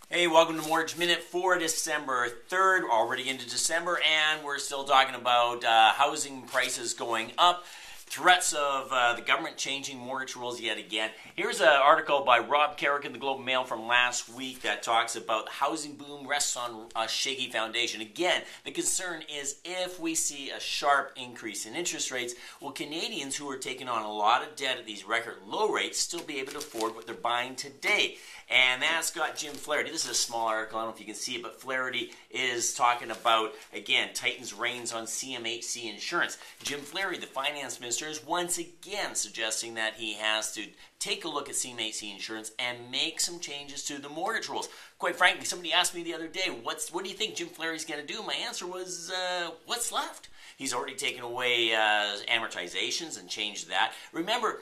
Hey, welcome to Mortgage Minute for December 3rd, already into December, and we're still talking about housing prices going up, threats of the government changing mortgage rules yet again. Here's an article by Rob Carrick in the Globe and Mail from last week that talks about the housing boom rests on a shaky foundation. Again, the concern is if we see a sharp increase in interest rates, will Canadians who are taking on a lot of debt at these record low rates still be able to afford what they're buying today? And that's got Jim Flaherty. This is a small article. I don't know if you can see it, but Flaherty is talking about, again, tightens reins on CMHC Insurance. Jim Flaherty, the finance minister, is once again suggesting that he has to take a look at CMHC Insurance and make some changes to the mortgage rules. Quite frankly, somebody asked me the other day, what do you think Jim Flaherty's going to do? My answer was, what's left? He's already taken away amortizations and changed that. Remember,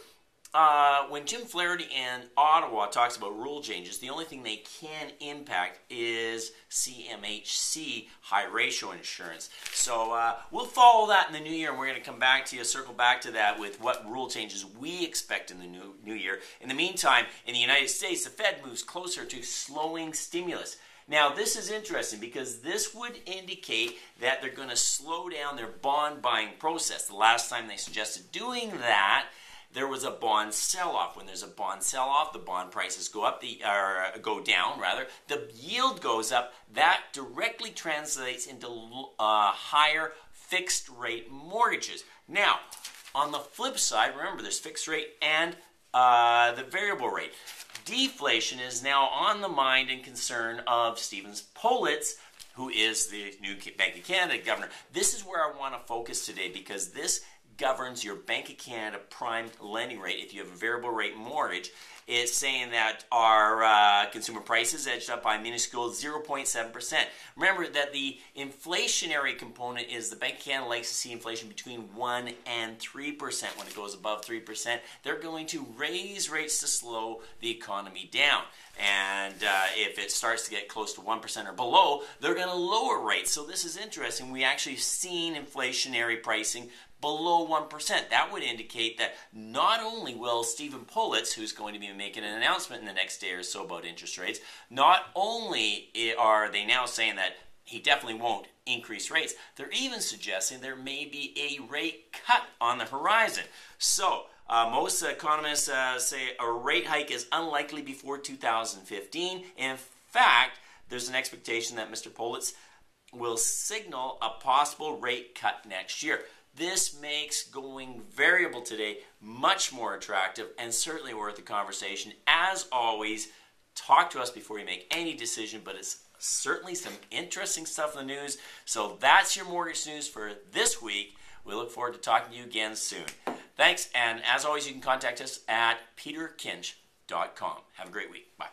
when Jim Flaherty in Ottawa talks about rule changes, the only thing they can impact is CMHC high ratio insurance. So we'll follow that in the new year, and we're going to come back to you, circle back to that with what rule changes we expect in the new year. In the meantime, in the United States, the Fed moves closer to slowing stimulus. Now, this is interesting because this would indicate that they're going to slow down their bond buying process. The last time they suggested doing that, there was a bond sell-off. When there's a bond sell-off, the bond prices go up, go down rather. The yield goes up. That directly translates into higher fixed-rate mortgages. Now, on the flip side, remember there's fixed rate and the variable rate. Deflation is now on the mind and concern of Stephen Poloz, who is the new Bank of Canada governor. This is where I want to focus today because this governs your Bank of Canada prime lending rate. If you have a variable rate mortgage, it's saying that our consumer prices edged up by a minuscule 0.7%. Remember that the inflationary component is the Bank of Canada likes to see inflation between 1 and 3%. When it goes above 3%, they're going to raise rates to slow the economy down. And if it starts to get close to 1% or below, they're going to lower rates. So this is interesting. We actually have seen inflationary pricing below 1%. That would indicate that not only will Stephen Poloz, who's going to be making an announcement in the next day or so about interest rates, not only are they now saying that he definitely won't increase rates, they're even suggesting there may be a rate cut on the horizon. So most economists say a rate hike is unlikely before 2015. In fact, there's an expectation that Mr. Poloz will signal a possible rate cut next year. This makes going variable today much more attractive and certainly worth the conversation. As always, talk to us before you make any decision, but it's certainly some interesting stuff in the news. So that's your mortgage news for this week. We look forward to talking to you again soon. Thanks, and as always, you can contact us at peterkinch.com. Have a great week. Bye.